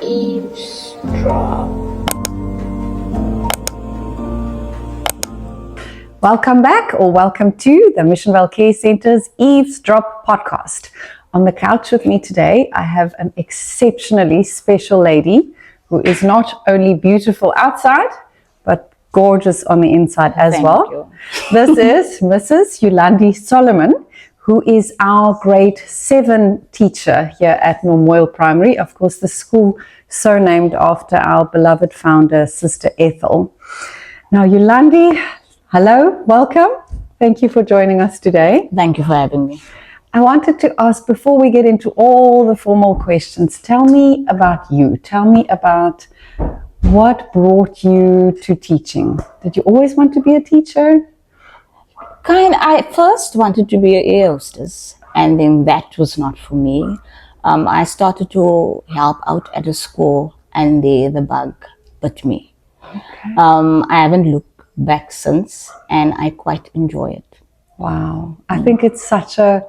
Eavesdrop. Welcome back, or welcome to the Missionville Care Centre's Eavesdrop podcast. On the couch with me today, I have an exceptionally special lady who is not only beautiful outside, but gorgeous on the inside as well. You. This is Mrs. Yolandi Solomon, who is our grade 7 teacher here at Normoyle Primary. Of course, the school so named after our beloved founder, Sister Ethel. Now, Yolandi, hello, welcome. Thank you for joining us today. Thank you for having me. I wanted to ask, before we get into all the formal questions, tell me about you. Tell me about what brought you to teaching. Did you always want to be a teacher? I first wanted to be an air hostess, and then that was not for me. I started to help out at a school, and the bug bit me. Okay. I haven't looked back since, and I quite enjoy it. Wow. I think it's such a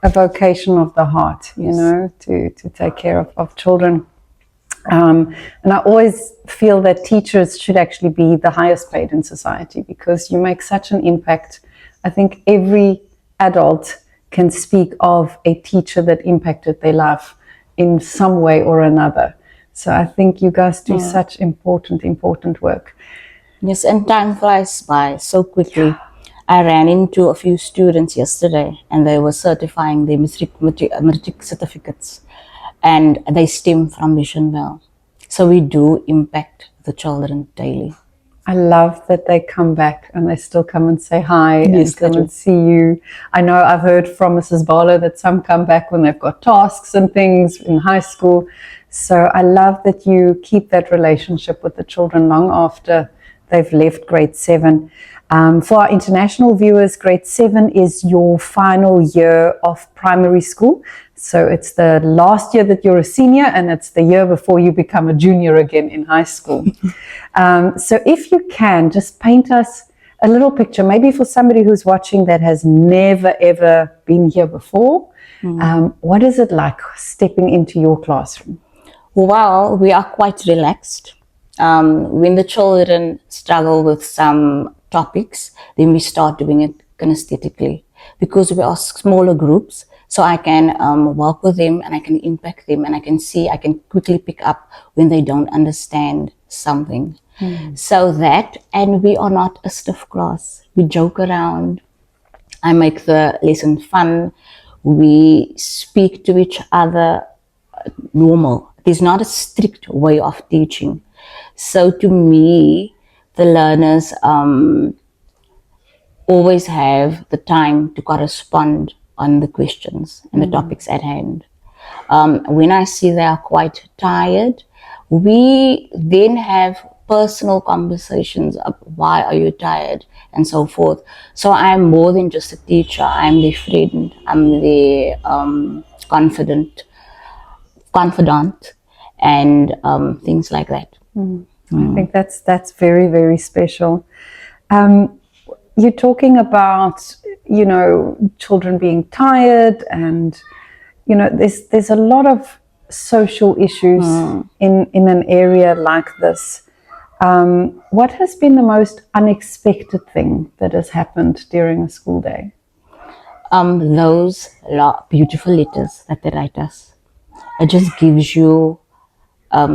vocation of the heart, you know, to take care of children. And I always feel that teachers should actually be the highest paid in society, because you make such an impact. I think every adult can speak of a teacher that impacted their life in some way or another. So I think you guys do such important work. Yes, and time flies by so quickly. I ran into a few students yesterday, and they were certifying their matric certificates, and they stem from Missionville. So we do impact the children daily. I love that they come back and they still come and say hi and come and see you. I know I've heard from Mrs. Barlow that some come back when they've got tasks and things in high school. So I love that you keep that relationship with the children long after they've left grade 7. For our international viewers, grade 7 is your final year of primary school. So it's the last year that you're a senior, and it's the year before you become a junior again in high school. So if you can, just paint us a little picture, maybe for somebody who's watching that has never, ever been here before. What is it like stepping into your classroom? Well, we are quite relaxed. When the children struggle with some topics, then we start doing it kinesthetically, because we are smaller groups. So I can work with them, and I can impact them, and I can quickly pick up when they don't understand something. So that, and we are not a stiff class. We joke around. I make the lesson fun. We speak to each other normal. There's not a strict way of teaching. So to me, the learners always have the time to correspond on the questions and the topics at hand. When I see they are quite tired, we then have personal conversations of why are you tired and so forth. So I'm more than just a teacher. I'm their friend. I'm their confidant, and things like that. I think that's very, very special. You're talking about, you know, children being tired, and, you know, there's a lot of social issues in an area like this. What has been the most unexpected thing that has happened during a school day? Those beautiful letters that they write us. It just gives you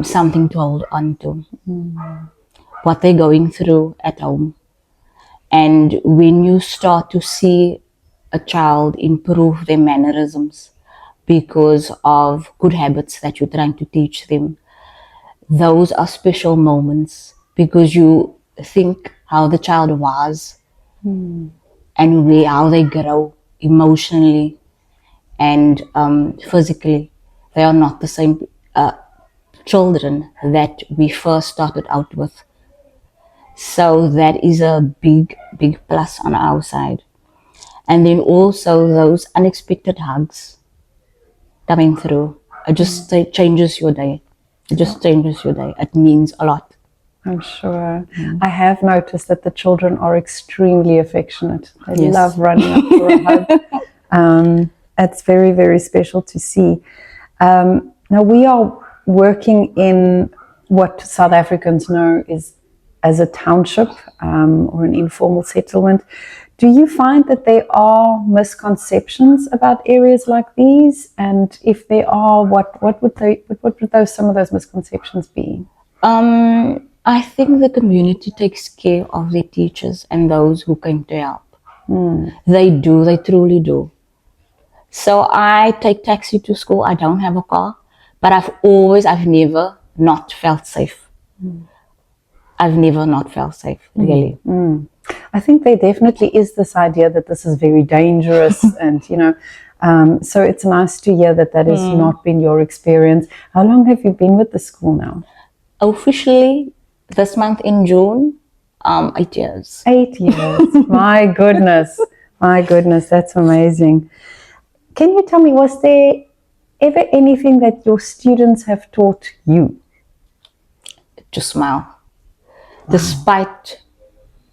something to hold on to. What they're going through at home. And when you start to see a child improve their mannerisms because of good habits that you're trying to teach them, those are special moments, because you think how the child was and how they grow emotionally and physically. They are not the same children that we first started out with. So that is a big plus on our side. And then also those unexpected hugs coming through. It just changes your day. It means a lot. I'm sure. I have noticed that the children are extremely affectionate. They love running up for a hug. It's very, very special to see. Now, we are working in what South Africans know is as a township or an informal settlement, do you find that there are misconceptions about areas like these? And if there are, what would some of those misconceptions be? I think the community takes care of their teachers and those who came to help. They do, they truly do. So I take taxi to school. I don't have a car, but I've never not felt safe. I've never not felt safe, really. I think there definitely is this idea that this is very dangerous, and so it's nice to hear that has not been your experience. How long have you been with the school now? Officially, this month in June, 8 years. 8 years. My goodness, that's amazing. Can you tell me, was there ever anything that your students have taught you? To smile. Despite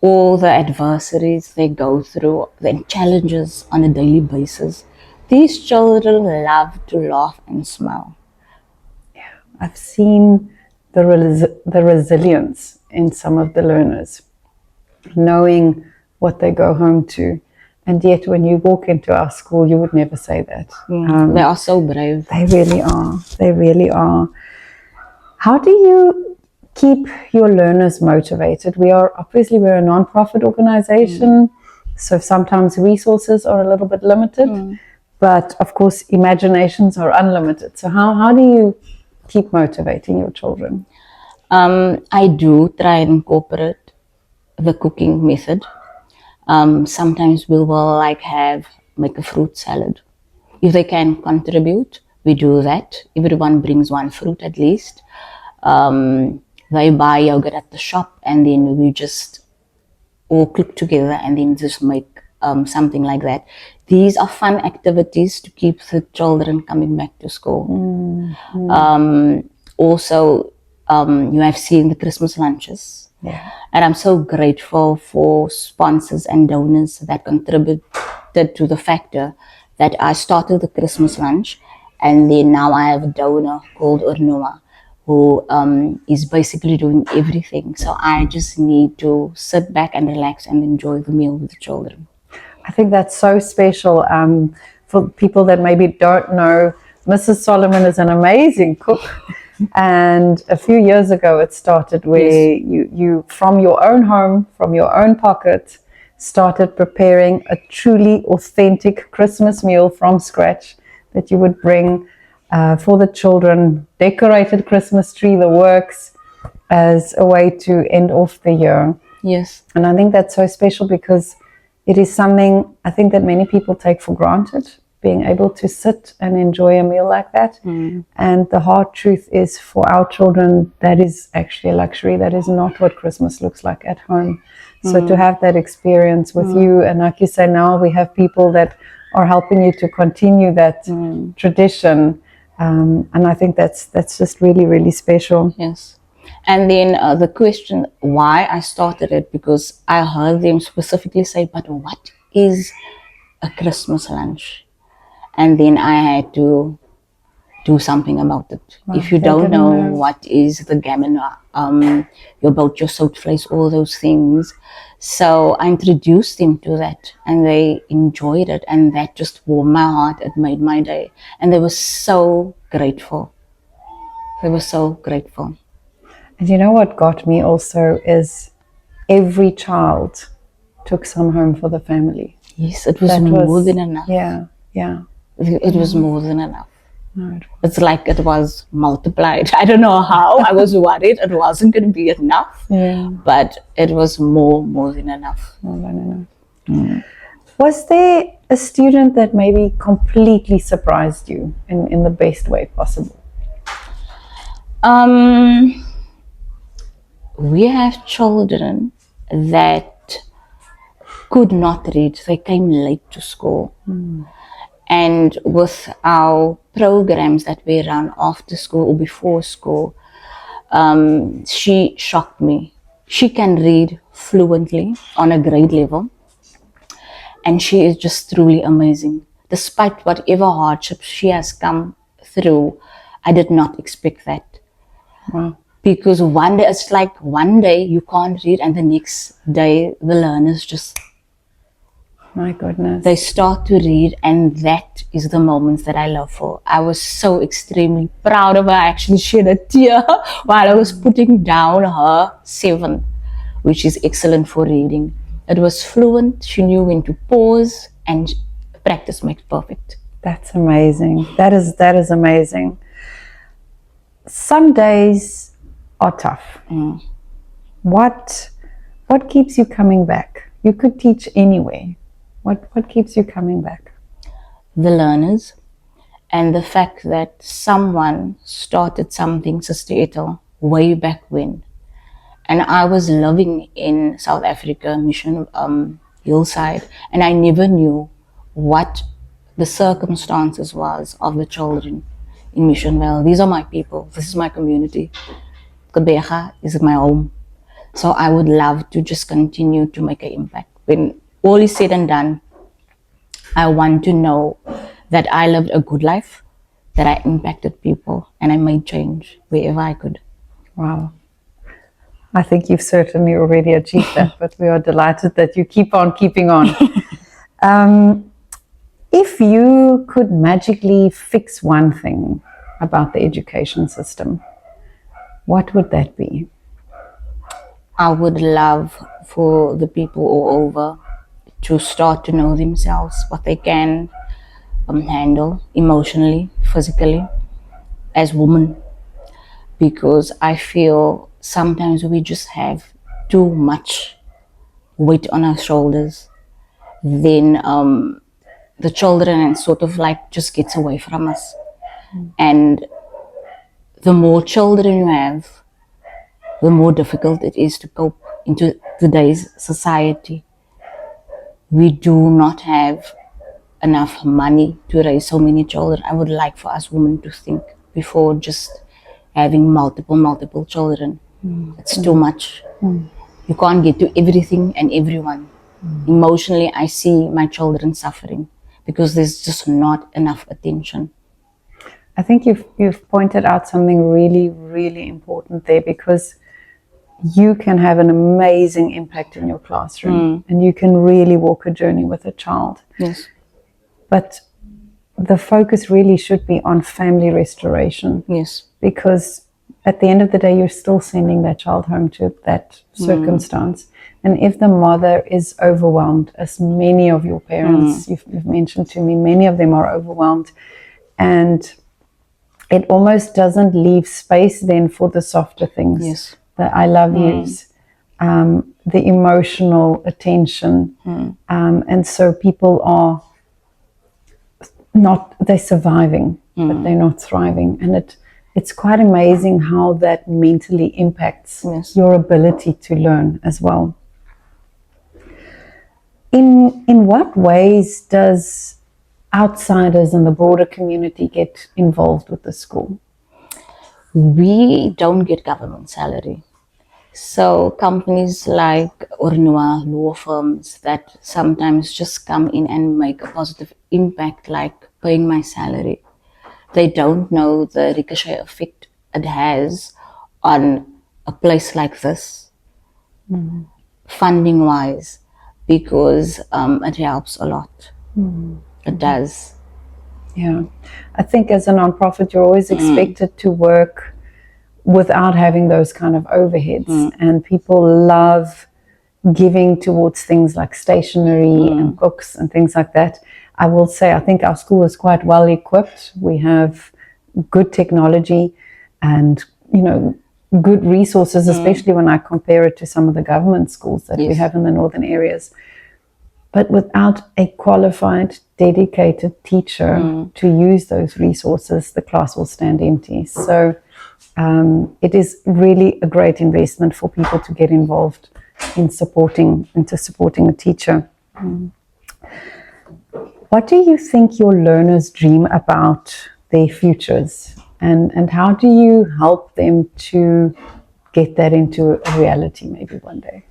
all the adversities they go through, the challenges on a daily basis, these children love to laugh and smile. Yeah, I've seen the resilience in some of the learners, knowing what they go home to. And yet when you walk into our school, you would never say that. They are so brave. They really are. They really are. How do you keep your learners motivated? We're a non-profit organization, so sometimes resources are a little bit limited, but of course imaginations are unlimited. So how do you keep motivating your children? I do try and incorporate the cooking method. Sometimes we will make a fruit salad. If they can contribute, we do that. Everyone brings one fruit at least. They buy yogurt at the shop, and then we just all cook together and then just make something like that. These are fun activities to keep the children coming back to school. Also, you have seen the Christmas lunches. Yeah. And I'm so grateful for sponsors and donors that contributed to the factor that I started the Christmas lunch, and then now I have a donor called Urnoa who is basically doing everything. So I just need to sit back and relax and enjoy the meal with the children. I think that's so special. For people that maybe don't know, Mrs. Solomon is an amazing cook. And a few years ago, it started where you from your own home, from your own pocket, started preparing a truly authentic Christmas meal from scratch that you would bring for the children, decorated Christmas tree, the works, as a way to end off the year. Yes. And I think that's so special because it is something I think that many people take for granted, being able to sit and enjoy a meal like that. And the hard truth is, for our children, that is actually a luxury. That is not what Christmas looks like at home. So to have that experience with you, and like you say, now we have people that are helping you to continue that tradition. And I think that's just really, really special. Yes. And then the question why I started it, because I heard them specifically say, but what is a Christmas lunch? And then I had to do something about it. Well, if you don't know what is the gammon, your boat, your soapvleis, all those things. So I introduced them to that, and they enjoyed it, and that just warmed my heart. It made my day, and they were so grateful. They were so grateful. And you know what got me also is every child took some home for the family. Yes, it was more than enough. Yeah. It was more than enough. No, it's like it was multiplied. I don't know how. I was worried it wasn't going to be enough, but it was more than enough. More than enough. Was there a student that maybe completely surprised you in the best way possible? We have children that could not read. They came late to school. And with our programs that we run after school or before school, she shocked me. She can read fluently on a grade level, and she is just truly amazing. Despite whatever hardships she has come through, I did not expect that. Wow. Because one day, it's like one day you can't read, and the next day the learners just, My goodness. they start to read, and that is the moments that I love for. I was so extremely proud of her. I actually shed a tear while I was putting down her 7, which is excellent for reading. It was fluent. She knew when to pause, and practice makes perfect. That's amazing. That is amazing. Some days are tough. What keeps you coming back? You could teach anywhere. What keeps you coming back? The learners, and the fact that someone started something, Sister Ethel, way back when. And I was living in South Africa, Mission Hillside, and I never knew what the circumstances was of the children in Mission Vale. These are my people. This is my community. Gqeberha is my home. So I would love to just continue to make an impact. When all is said and done, I want to know that I lived a good life, that I impacted people, and I made change wherever I could. Wow. I think you've certainly already achieved that, but we are delighted that you keep on keeping on. If you could magically fix one thing about the education system, what would that be? I would love for the people all over to start to know themselves, what they can handle emotionally, physically, as women. Because I feel sometimes we just have too much weight on our shoulders. Then the children sort of like just gets away from us. And the more children you have, the more difficult it is to cope into today's society. We do not have enough money to raise so many children. I would like for us women to think before just having multiple children. It's too much. You can't get to everything and everyone. Emotionally, I see my children suffering because there's just not enough attention. I think you've pointed out something really, really important there, because you can have an amazing impact in your classroom and you can really walk a journey with a child. Yes. But the focus really should be on family restoration. Yes. Because at the end of the day, you're still sending that child home to that circumstance. And if the mother is overwhelmed, as many of your parents, you've mentioned to me, many of them are overwhelmed, and it almost doesn't leave space then for the softer things. Yes. The I love yous, the emotional attention. And so people are they're surviving, but they're not thriving. And it's quite amazing how that mentally impacts your ability to learn as well. In what ways does outsiders and the broader community get involved with the school? We don't get government salary. So companies like Ornua, law firms that sometimes just come in and make a positive impact, like paying my salary. They don't know the ricochet effect it has on a place like this, funding wise, because it helps a lot. It does. Yeah. I think as a nonprofit, you're always expected to work without having those kind of overheads. And people love giving towards things like stationery and books and things like that. I will say, I think our school is quite well equipped. We have good technology and, good resources, especially when I compare it to some of the government schools that we have in the northern areas. But without a qualified, dedicated teacher to use those resources, the class will stand empty. So it is really a great investment for people to get involved in supporting a teacher. What do you think your learners dream about their futures? And how do you help them to get that into a reality maybe one day?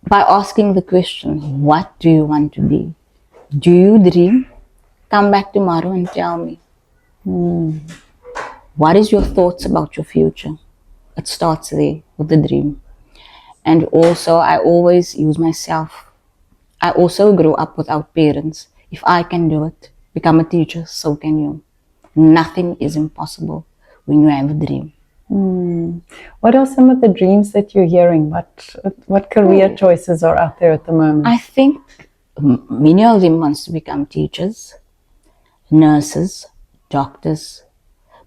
By asking the question, what do you want to be? Do you dream? Come back tomorrow and tell me. What is your thoughts about your future? It starts there with the dream. And also, I always use myself. I also grew up without parents. If I can do it, become a teacher, so can you. Nothing is impossible when you have a dream. What are some of the dreams that you're hearing? What career choices are out there at the moment? I think many of them wants to become teachers, nurses, doctors,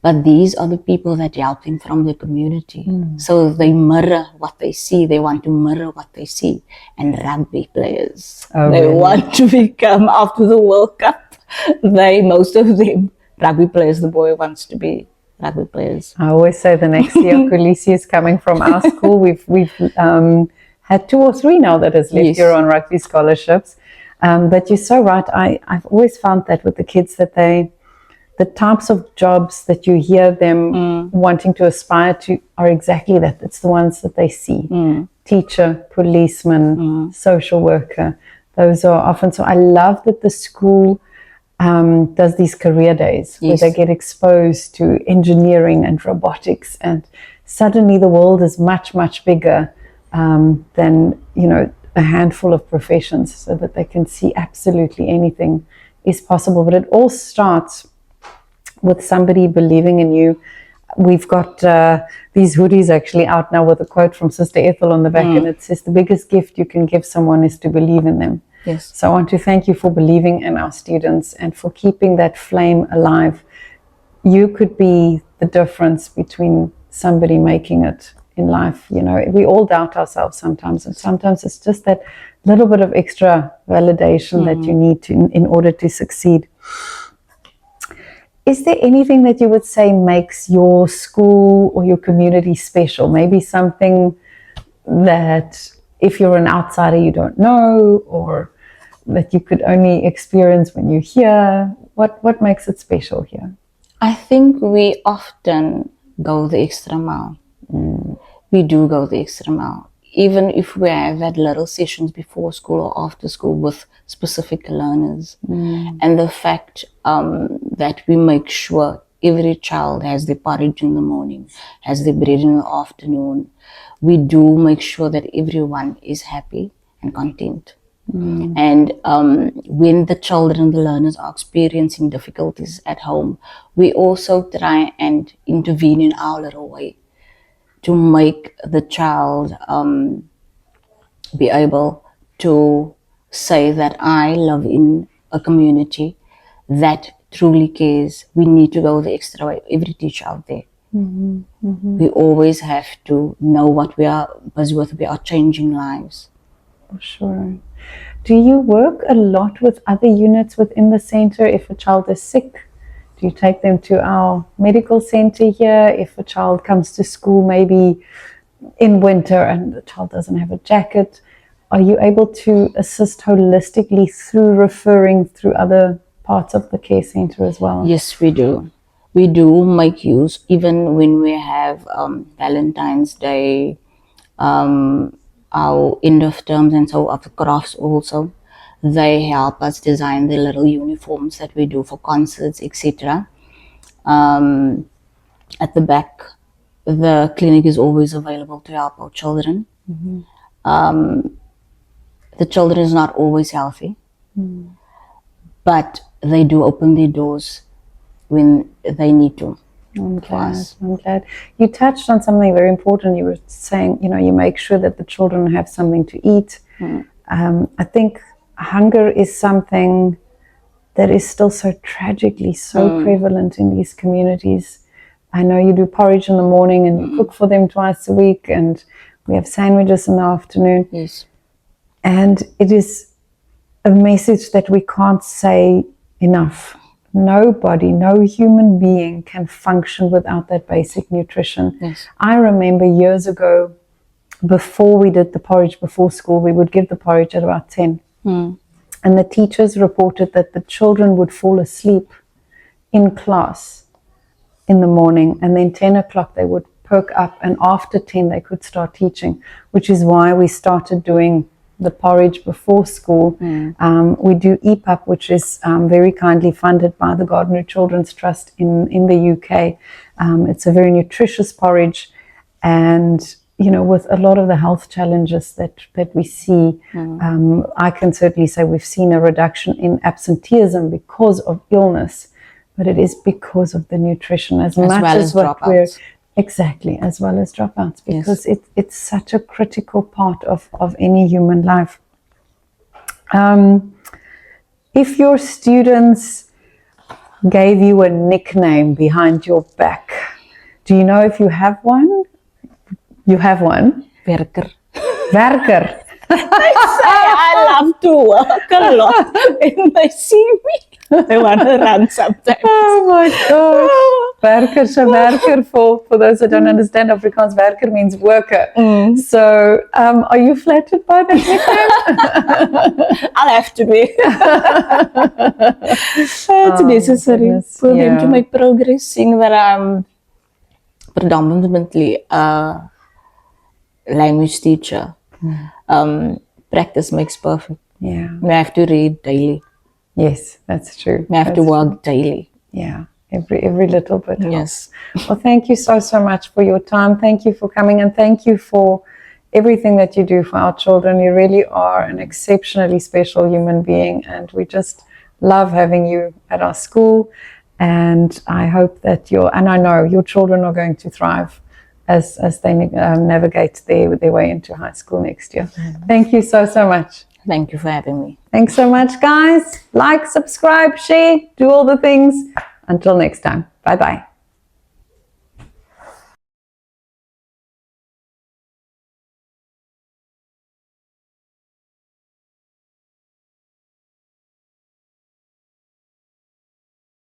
but these are the people that help them from the community. So they mirror what they see. They want to mirror what they see. And rugby players, they really? want to become, after the World Cup, most of them, rugby players, the boy wants to be rugby players. I always say the next year Kulisi is coming from our school. We've had 2 or 3 now that has left here on rugby scholarships. But you're so right. I've always found that with the kids that the types of jobs that you hear them wanting to aspire to are exactly that. It's the ones that they see. Teacher, policeman, social worker. Those are often, so I love that the school does these career days where they get exposed to engineering and robotics, and suddenly the world is much, much bigger than, a handful of professions, so that they can see absolutely anything is possible. But it all starts with somebody believing in you. We've got these hoodies actually out now with a quote from Sister Ethel on the back, and it says, the biggest gift you can give someone is to believe in them. Yes. So I want to thank you for believing in our students and for keeping that flame alive. You could be the difference between somebody making it in life. We all doubt ourselves sometimes, and sometimes it's just that little bit of extra validation that you need to in order to succeed. Is there anything that you would say makes your school or your community special? Maybe something that if you're an outsider you don't know, or that you could only experience when you're here? What makes it special here? I think we often go the extra mile. We do go the extra mile. Even if we have had little sessions before school or after school with specific learners. And the fact that we make sure every child has their porridge in the morning, has their bread in the afternoon. We do make sure that everyone is happy and content. And when the children, the learners are experiencing difficulties at home, we also try and intervene in our little way to make the child be able to say that I live in a community that truly cares. We need to go the extra way. Every teacher out there. We always have to know what we are busy with. We are changing lives. For sure. Do you work a lot with other units within the center? If a child is sick, do you take them to our medical center here? If a child comes to school maybe in winter and the child doesn't have a jacket, are you able to assist holistically through referring through other parts of the care center as well? Yes, we do. We do make use, even when we have Valentine's Day, our end of terms, and so of the crafts also. They help us design the little uniforms that we do for concerts, etc. At the back, the clinic is always available to help our children. The children is not always healthy, but they do open their doors when they need to. I'm glad. You touched on something very important. You were saying, you make sure that the children have something to eat. I think hunger is something that is still so tragically so prevalent in these communities. I know you do porridge in the morning and you cook for them twice a week, and we have sandwiches in the afternoon. Yes. And it is a message that we can't say enough. Nobody, no human being can function without that basic nutrition. Yes. I remember years ago, before we did the porridge before school, we would give the porridge at about 10. And the teachers reported that the children would fall asleep in class in the morning, and then 10 o'clock they would perk up, and after 10 they could start teaching, which is why we started doing the porridge before school. We do EPUP, which is very kindly funded by the Gardner Children's Trust in the UK. It's a very nutritious porridge, and with a lot of the health challenges that we see, I can certainly say we've seen a reduction in absenteeism because of illness, but it is because of the nutrition as much as what we're exactly, as well as dropouts, because it's such a critical part of any human life. If your students gave you a nickname behind your back, do you know if you have one? You have one? Werker. Werker. I love to work a lot. When they see me, they want to run sometimes. Oh my gosh. Werker, so werker, for those that don't understand Afrikaans, werker means worker. So are you flattered by that nickname? I'll have to be. It's necessary for them to make progress, seeing that I'm predominantly a language teacher. Practice makes perfect. Yeah. We have to read daily. Yes, that's true. We have to work daily. Yeah, every little bit helps. Yes. Well, thank you so much for your time. Thank you for coming, and thank you for everything that you do for our children. You really are an exceptionally special human being, and we just love having you at our school. And I hope that I know your children are going to thrive as they navigate their way into high school next year. Thank you so much. Thank you for having me. Thanks so much, guys. Like, subscribe, share, do all the things. Until next time. Bye-bye.